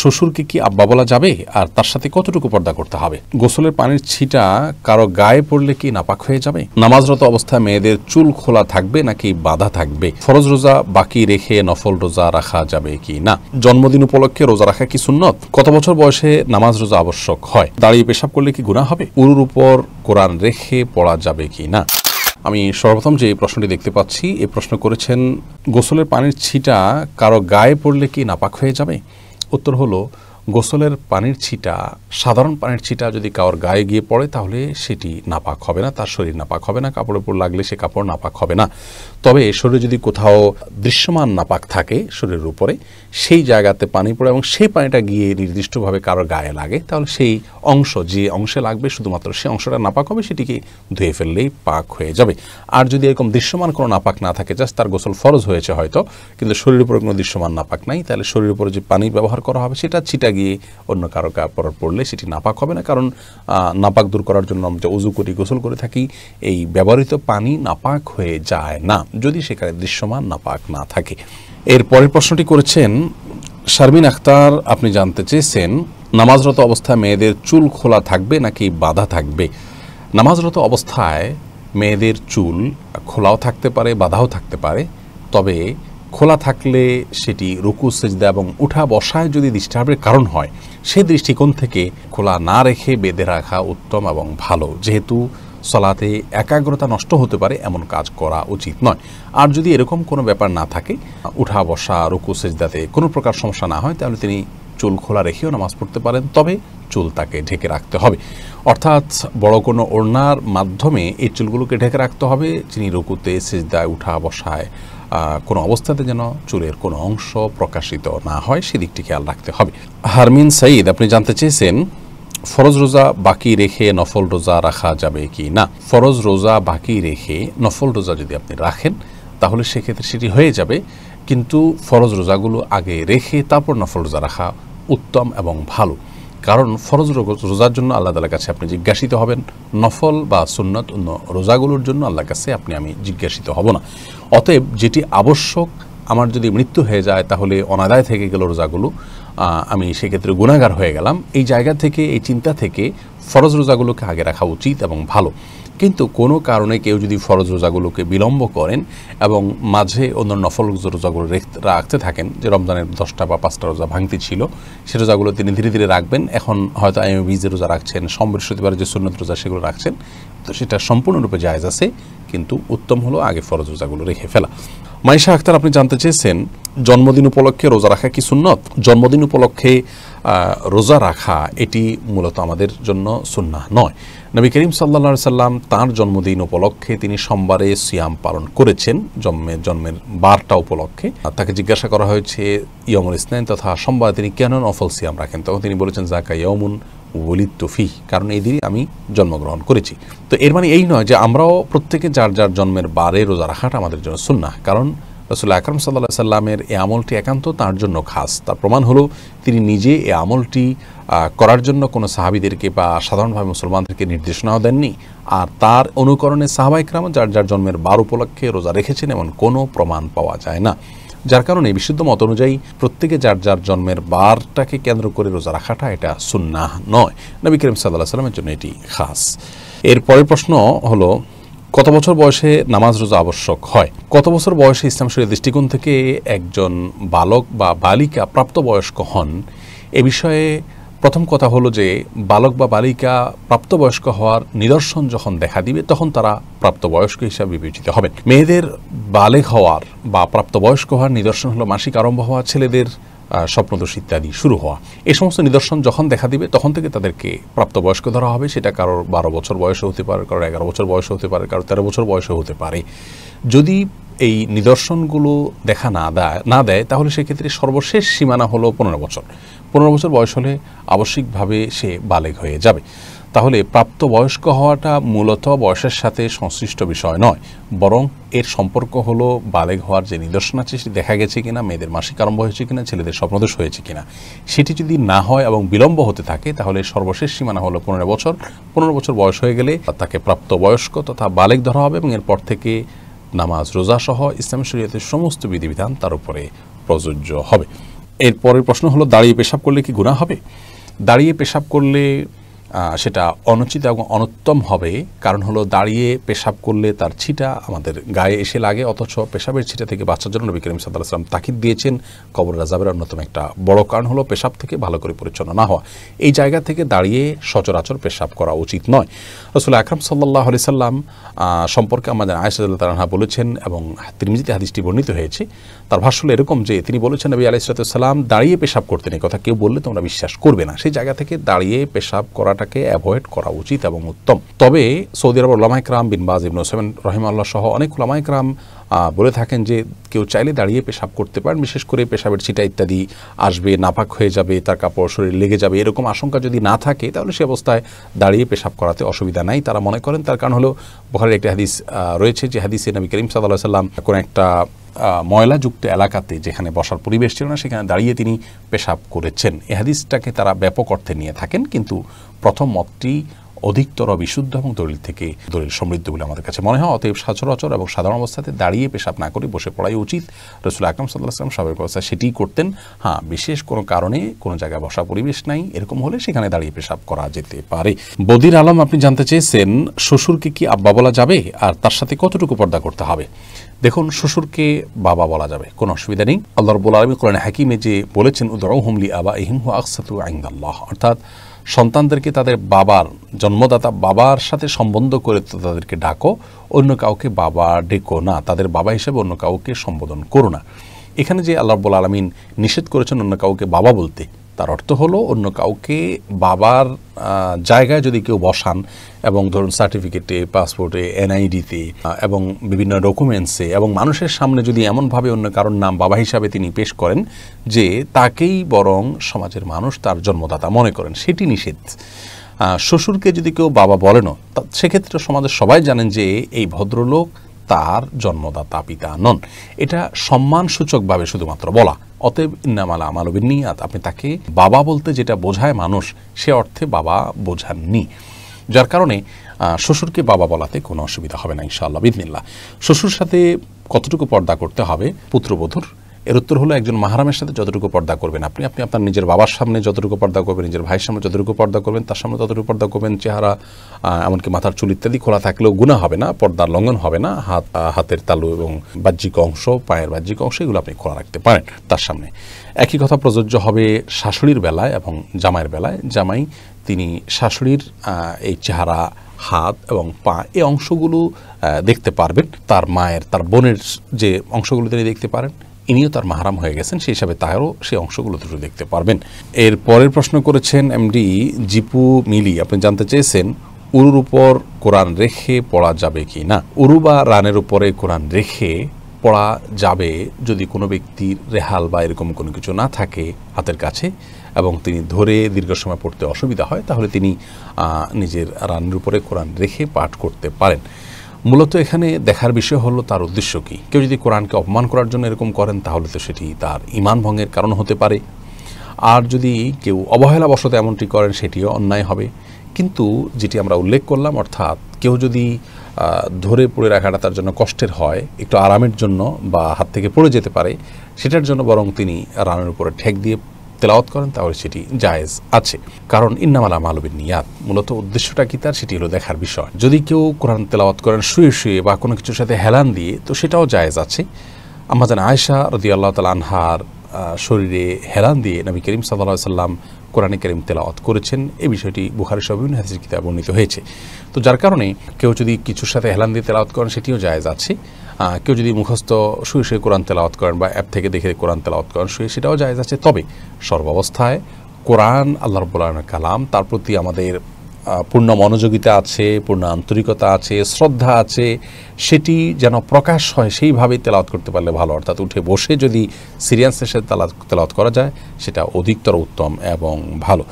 শ্বশুরকে কি আব্বা বলা যাবে, আর তার সাথে কতটুকু পর্দা করতে হবে? গোসলের পানির ছিটা কারো গায়ে পড়লে কি নাপাক হয়ে যাবে? নামাজরত অবস্থায় মেয়েদের চুল খোলা থাকবে নাকি বাঁধা থাকবে? ফরজ রোজা বাকি রেখে নফল রোজা রাখা যাবে কি না? জন্মদিন উপলক্ষে রোজা রাখা কি সুন্নত? কত বছর বয়সে নামাজ রোজা আবশ্যক হয়? দাঁড়িয়ে পেশাব করলে কি গুনাহ হবে? উরুর উপর কোরআন রেখে পড়া যাবে কি না? আমি সর্বপ্রথম যে প্রশ্নটি দেখতে পাচ্ছি, এই প্রশ্ন করেছেন গোসলের পানির ছিটা কারো গায়ে পড়লে কি নাপাক হয়ে যাবে? উত্তর হলো, গোসলের পানির ছিটা, সাধারণ পানির ছিটা যদি কারোর গায়ে গিয়ে পড়ে তাহলে সেটি নাপাক হবে না, তার শরীর নাপাক হবে না, কাপড়ের উপর লাগলে সে কাপড় নাপাক হবে না। তবে শরীরে যদি কোথাও দৃশ্যমান নাপাক থাকে শরীরের উপরে, সেই জায়গাতে পানি পড়ে এবং সেই পানিটা গিয়ে নির্দিষ্টভাবে কারোর গায়ে লাগে, তাহলে সেই অংশ, যে অংশে লাগবে শুধুমাত্র সেই অংশটা নাপাক হবে, সেটিকে ধুয়ে ফেললেই পাক হয়ে যাবে। আর যদি এরকম দৃশ্যমান কোনো নাপাক না থাকে, জাস্ট তার গোসল ফরজ হয়েছে হয়তো, কিন্তু শরীরের উপরে কোনো দৃশ্যমান নাপাক নাই, তাহলে শরীরের উপরে যে পানি ব্যবহার করা হবে সেটা ছিটা গিয়ে অন্য কারো কাপড় পড়লে সেটি নাপাক হবে না। কারণ নাপাক দূর করার জন্য আমরা উযু করি, গোসল করে থাকি, এই ব্যবহৃত পানি নাপাক হয়ে যায় না যদি সেখানে দৃশ্যমান নাপাক না থাকে। এর পরের প্রশ্নটি করেছেন শারমিন আখতার। আপনি জানতে চেয়েছেন নামাজরত অবস্থায় মেয়েদের চুল খোলা থাকবে নাকি বাঁধা থাকবে? নামাজরত অবস্থায় মেয়েদের চুল খোলাও থাকতে পারে, বাঁধাও থাকতে পারে। তবে খোলা থাকলে সেটি রুকু সিজদা এবং উঠা বসায় যদি ডিস্টার্বের কারণ হয়, সেই দৃষ্টিকোণ থেকে খোলা না রেখে বেঁধে রাখা উত্তম এবং ভালো, যেহেতু সলাতে একাগ্রতা নষ্ট হতে পারে এমন কাজ করা উচিত নয়। আর যদি এরকম কোনো ব্যাপার না থাকে, উঠা বসা রুকু সিজদাতে কোনো প্রকার সমস্যা না হয়, তাহলে তিনি চুল খোলা রেখেও নামাজ পড়তে পারেন, তবে চুল তাকে ঢেকে রাখতে হবে। অর্থাৎ বড় কোনো ওড়নার মাধ্যমে এই চুলগুলোকে ঢেকে রাখতে হবে, যিনি রুকুতে সিজদায় উঠা বসায় কোনো অবস্থাতে যেন চুলের কোনো অংশ প্রকাশিত না হয়, সেদিকটি খেয়াল রাখতে হবে। হারমিন সাইদ, আপনি জানতে চেয়েছেন ফরজ রোজা বাকি রেখে নফল রোজা রাখা যাবে কি না? ফরজ রোজা বাকি রেখে নফল রোজা যদি আপনি রাখেন তাহলে সেক্ষেত্রে সেটি হয়ে যাবে, কিন্তু ফরজ রোজাগুলো আগে রেখে তারপর নফল রোজা রাখা উত্তম এবং ভালো। কারণ ফরজ রোজার জন্য আল্লাহ তাআলার কাছে আপনি জিজ্ঞাসিত হবেন, নফল বা সুন্নত অন্য রোজাগুলোর জন্য আল্লাহর কাছে আমি জিজ্ঞাসিত হব না। অতএব যেটি আবশ্যক, আমার যদি মৃত্যু হয়ে যায় তাহলে অনাদায় থেকে গেল রোজাগুলো, আমি সেক্ষেত্রে গুনাহগার হয়ে গেলাম। এই জায়গা থেকে, এই চিন্তা থেকে ফরজ রোজাগুলোকে আগে রাখা উচিত এবং ভালো। কিন্তু কোনো কারণে কেউ যদি ফরজ রোজাগুলোকে বিলম্ব করেন এবং মাঝে অন্য নফল রোজাগুলো রাখতে থাকেন, যে রমজানের 10টা বা 5টা রোজা ভাঙতি ছিল, সে রোজাগুলো তিনি ধীরে ধীরে রাখবেন। এখন হয়তো বীজের রোজা রাখছেন, সোম বৃহস্পতিবার যে সুন্নত রোজা সেগুলো রাখছেন, তো সেটা সম্পূর্ণরূপে জায়েজ আছে, কিন্তু উত্তম হলো আগে ফরজ রোজাগুলো রেখে ফেলা। মাইশা আখতার, আপনি জানতে চেয়েছেন জন্মদিন উপলক্ষে রোজা রাখা কি সুন্নত? জন্মদিন উপলক্ষে রোজা রাখা এটি মূলত আমাদের জন্য সুন্নাহ নয়। নবী করিম সাল্লাল্লাহু আলাইহি সাল্লাম তাঁর জন্মদিন উপলক্ষে তিনি সোমবারে সিয়াম পালন করেছেন, জন্মের বারটা উপলক্ষে। তাকে জিজ্ঞাসা করা হয়েছে ইয়ামুল ইসনাইন তথা সোমবার তিনি কেন নফল সিয়াম রাখেন, তখন তিনি বলেছেন যাকা ইয়ামুন ওয়ালিদতু ফিহি, কারণ এই দিনই আমি জন্মগ্রহণ করেছি। তো এর মানে এই নয় যে আমরাও প্রত্যেকে যার যার জন্মের বারে রোজা রাখাটা আমাদের জন্য সুন্নাহ, কারণ রাসূল আকরাম সাল্লাল্লাহু আলাইহি সাল্লামের এই আমলটি একান্ত তার জন্য খাস। তার প্রমাণ হলো তিনি নিজে এই আমলটি করার জন্য কোনো সাহাবীদেরকে বা সাধারণভাবে মুসলমানদেরকে নির্দেশনাও দেননি, আর তার অনুকরণে সাহাবায়ে কেরাম যার যার জন্মের বার উপলক্ষে রোজা রেখেছেন এমন কোনো প্রমাণ পাওয়া যায় না। যার কারণে বিশুদ্ধ মত অনুযায়ী প্রত্যেকে যার যার জন্মের বারটাকে কেন্দ্র করে রোজা রাখাটা এটা সুন্নাহ নয়, নবী করিম সাল্লাল্লাহু আলাইহি সাল্লামের জন্য এটি খাস। এর পরের প্রশ্ন হলো কত বছর বয়সে নামাজ রোজা আবশ্যক হয়? কত বছর বয়সে ইসলাম শরীয়তের দৃষ্টিকোণ থেকে একজন বালক বা বালিকা প্রাপ্তবয়স্ক হন, এ বিষয়ে প্রথম কথা হলো যে বালক বা বালিকা প্রাপ্তবয়স্ক হওয়ার নিদর্শন যখন দেখা দিবে তখন তারা প্রাপ্তবয়স্ক হিসাবে বিবেচিত হবেন। মেয়েদের বালেগ হওয়ার বা প্রাপ্তবয়স্ক হওয়ার নিদর্শন হলো মাসিক আরম্ভ হওয়া, ছেলেদের স্বপ্নদোষ ইত্যাদি শুরু হওয়া। এই সমস্ত নিদর্শন যখন দেখা দিবে তখন থেকে তাদেরকে প্রাপ্তবয়স্ক ধরা হবে। সেটা কারোর 12 বছর বয়সে হতে পারে, কারোর 11 বছর বয়সে হতে পারে, কারোর 13 বছর বয়সে হতে পারে। যদি এই নিদর্শনগুলো দেখা না দেয় তাহলে সেক্ষেত্রে সর্বশেষ সীমানা হলো 15 বছর। 15 বছর বয়স হলে আবশ্যিকভাবে সে বালেগ হয়ে যাবে। তাহলে প্রাপ্তবয়স্ক হওয়াটা মূলত বয়সের সাথে সংশ্লিষ্ট বিষয় নয়, বরং এর সম্পর্ক হলো বালেগ হওয়ার যে নিদর্শন আছে সেটি দেখা গেছে কিনা, মেয়েদের মাসিক আরম্ভ হয়েছে কিনা, ছেলেদের স্বপ্নদোষ হয়েছে কিনা। সেটি যদি না হয় এবং বিলম্ব হতে থাকে তাহলে সর্বশেষ সীমানা হলো 15 বছর। 15 বছর বয়স হয়ে গেলে তাকে প্রাপ্তবয়স্ক তথা বালেগ ধরা হবে এবং এরপর থেকে নামাজ রোজা সহ ইসলাম শরীয়তের সমস্ত বিধিবিধান তার উপরে প্রযোজ্য হবে। এরপরের প্রশ্ন হলো, দাঁড়িয়ে পেশাব করলে কি গুনাহ হবে? দাঁড়িয়ে পেশাব করলে সেটা অনুচিত এবং অনুত্তম হবে। কারণ হলো, দাঁড়িয়ে পেশাব করলে তার ছিটা আমাদের গায়ে এসে লাগে, অথচ পেশাবের ছিটা থেকে বাঁচার জন্য নবী করিম সাল্লাল্লাহু আলাইহি ওয়াসাল্লাম তাকিদ দিয়েছেন। কবর আযাবের অন্যতম একটা বড় কারণ হলো পেশাব থেকে ভালো করে পরিচ্ছন্ন না হওয়া। এই জায়গা থেকে দাঁড়িয়ে সচরাচর পেশাব করা উচিত নয়। রাসূল আকরাম সাল্লাল্লাহু আলাইহি সাল্লাম সম্পর্কে আমাদের আয়েশা রাদিয়াল্লাহু আনহা বলেছেন, এবং তিরমিজিতে হাদিসটি বর্ণিত হয়েছে। তার ভাষ্য হলো এরকম যে তিনি বলেছেন, নবী আলাইহিস সালাম দাঁড়িয়ে পেশাব করতেন। এই কথা কেউ বললে তোমরা বিশ্বাস করবে না। সেই জায়গা থেকে দাঁড়িয়ে পেশাব করাটাকে অ্যাভয়েড করা উচিত এবং উত্তম। তবে সৌদি আরবের উলামায়ে কেরাম বিন বাজ, ইবনে উসাইমিন রাহিমাহুল্লাহ সহ অনেক উলামায়ে কেরাম বলে থাকেন যে কেউ চাইলে দাঁড়িয়ে পেশাব করতে পারেন। বিশেষ করে পেশাবের ছিটা ইত্যাদি আসবে, নাপাক হয়ে যাবে, তার কাপড় শরীর লেগে যাবে, এরকম আশঙ্কা যদি না থাকে তাহলে সে অবস্থায় দাঁড়িয়ে পেশাব করাতে অসুবিধা নাই তারা মনে করেন। তার কারণ হলো বুখারীর একটি হাদিস রয়েছে, যে হাদিসে নবী করিম সাল্লাল্লাহু আলাইহি ওয়াসাল্লাম কোন একটা ময়লাযুক্ত এলাকাতে যেখানে বসার পরিবেশ ছিল না, সেখানে দাঁড়িয়ে তিনি পেশাব করেছেন। এই হাদিসটাকে তারা ব্যাপক অর্থে নিয়ে থাকেন, কিন্তু প্রথম মতটি অধিকতর বিশুদ্ধ এবং দলিল থেকে দলিল সমৃদ্ধ বলে আমাদের কাছে মনে হয়। অতএব সচরাচর এবং সাধারণ অবস্থাতে দাঁড়িয়ে পেশাব না করে বসে পড়াই উচিত। রাসূল আকরাম সাল্লাল্লাহু আলাইহি ওয়াসাল্লাম স্বাভাবিক অবস্থায় সেটিই করতেন। হ্যাঁ, বিশেষ কোনো কারণে কোনো জায়গায় বসা পরিবেশ নাই, এরকম হলে সেখানে দাঁড়িয়ে পেশাব করা যেতে পারে। বদির আলম আপনি জানতে চেয়েছেন, শ্বশুরকে কি আব্বা বলা যাবে আর তার সাথে কতটুকু পর্দা করতে হবে? দেখুন, শ্বশুরকে বাবা বলা যাবে, কোনো অসুবিধা নেই। আল্লাহ রাব্বুল আলামিন কোরআনে হাকিমে যে বলেছেন, উদউহুম লিআবাইহিম হুয়া আকসাতু ইনদাল্লাহ, অর্থাৎ সন্তানদেরকে তাদের বাবার, জন্মদাতা বাবার সাথে সম্বন্ধ করে তাদেরকে ডাকো, অন্য কাউকে বাবা ডেকো না, তাদের বাবা হিসেবে অন্য কাউকে সম্বোধন করো না। এখানে যে আল্লাহ রাব্বুল আলামিন নিষেধ করেছেন অন্য কাউকে বাবা বলতে, তার অর্থ হলো অন্য কাউকে বাবার জায়গায় যদি কেউ বসান, এবং ধরুন সার্টিফিকেটে, পাসপোর্টে, এনআইডিতে এবং বিভিন্ন ডকুমেন্টসে এবং মানুষের সামনে যদি এমনভাবে অন্য কারোর নাম বাবা হিসাবে তিনি পেশ করেন যে তাকেই বরং সমাজের মানুষ তার জন্মদাতা মনে করেন, সেটি নিষেধ। শ্বশুরকে যদি কেউ বাবা বলেনও, সেক্ষেত্রে সমাজের সবাই জানেন যে এই ভদ্রলোক তার জন্মদাতা পিতা নন। এটা সম্মানসূচকভাবে শুধুমাত্র বলা। অতএব ইন্নামাল আমালু বিন্নিয়াত, আপনি তাকে বাবা বলতে যেটা বোঝায় মানুষ, সে অর্থে বাবা বোঝাননি। যার কারণে শ্বশুরকে বাবা বলাতে কোনো অসুবিধা হবে না ইনশাআল্লাহ বিইذনিল্লাহ। শ্বশুর সাথে কতটুকু পর্দা করতে হবে পুত্রবধূর? এর উত্তর হলো, একজন মাহরামের সাথে যতটুকু পর্দা করবেন আপনি আপনার নিজের বাবার সামনে যতটুকু পর্দা করবেন, নিজের ভাইয়ের সামনে যতটুকু পর্দা করবেন, তার সামনে ততটুকু পর্দা করবেন। চেহারা, এমনকি মাথার চুল ইত্যাদি খোলা থাকলেও গুনাহ হবে না, পর্দার লঙ্ঘন হবে না। হাতের তালু এবং বাহ্যিক অংশ, পায়ের বাহ্যিক অংশ, এগুলো আপনি খোলা রাখতে পারেন তার সামনে। একই কথা প্রযোজ্য হবে শাশুড়ির বেলায় এবং জামাইয়ের বেলায়। জামাই তিনি শাশুড়ির এই চেহারা, হাত এবং পা, এই অংশগুলো দেখতে পারবেন। তার মায়ের, তার বোনের যে অংশগুলো তিনি দেখতে পারেন, ইনিও তার মাহরাম হয়ে গেছেন, সেই হিসাবে তারও সেই অংশগুলো দুটো দেখতে পারবেন। এর পরের প্রশ্ন করেছেন এমডি জিপু মিলি, আপনি জানতে চেয়েছেন উরুর উপর কোরআন রেখে পড়া যাবে কি না। উরু বা রানের উপরে কোরআন রেখে পড়া যাবে যদি কোনো ব্যক্তির রেহাল বা এরকম কোনো কিছু না থাকে হাতের কাছে, এবং তিনি ধরে দীর্ঘ সময় পড়তে অসুবিধা হয়, তাহলে তিনি নিজের রানের উপরে কোরআন রেখে পাঠ করতে পারেন। মূলত এখানে দেখার বিষয় হলো তার উদ্দেশ্য কী। কেউ যদি কোরআনকে অপমান করার জন্য এরকম করেন, তাহলে তো সেটি তার ঈমান ভঙ্গের কারণ হতে পারে। আর যদি কেউ অবহেলাবশত এমনটি করেন, সেটিও অন্যায় হবে। কিন্তু যেটি আমরা উল্লেখ করলাম, অর্থাৎ কেউ যদি ধরে পড়ে রাখাটা তার জন্য কষ্টের হয়, একটু আরামের জন্য বা হাত থেকে পড়ে যেতে পারে, সেটার জন্য বরং তিনি রানের উপরে ঠেক দিয়ে তেলাওয়াত করেন, তাহলে সেটি জায়েজ আছে। কারণ ইন্নামাল আমালু বিন্নিয়াত, মূলত উদ্দেশ্যটা কি তার, সেটি হলো দেখার বিষয়। যদি কেউ কোরআন তেলাওয়াত করেন শুয়ে শুয়ে বা কোনো কিছুর সাথে হেলান দিয়ে, তো সেটাও জায়েজ আছে। আম্মাজান আয়েশা রাদিয়াল্লাহু তাআলা আনহার শরীরে হেলান দিয়ে নবী করিম সাল্লাল্লাহু আলাইহি সাল্লাম কোরআনে কারীম তেলাওয়াত করেছেন, এই বিষয়টি বুখারী সহ বিভিন্ন হাদিসের কিতাবে বর্ণিত হয়েছে। তো যার কারণে কেউ যদি কিছুর সাথে হেলান দিয়ে তেলাওয়াত করেন, সেটিও জায়েজ আছে। কেউ যদি মুখস্থ শুয়ে শুয়ে কোরআন তেলাওয়াত করেন বা অ্যাপ থেকে দেখে কোরআন তেলাওয়াত করেন শুয়ে, সেটাও জায়েজ আছে। তবে সর্বাবস্থায় কোরআন আল্লাহ রাব্বুল আলামিনের কালাম, তার প্রতি আমাদের পূর্ণ মনোযোগিতা আছে, পূর্ণ আন্তরিকতা আছে, শ্রদ্ধা আছে, সেটি যেন প্রকাশ হয়, সেইভাবেই তেলাওয়াত করতে পারলে ভালো। অর্থাৎ উঠে বসে যদি সিরিয়াসনেসের তেলাওয়াত করা যায়, সেটা অধিকতর উত্তম এবং ভালো।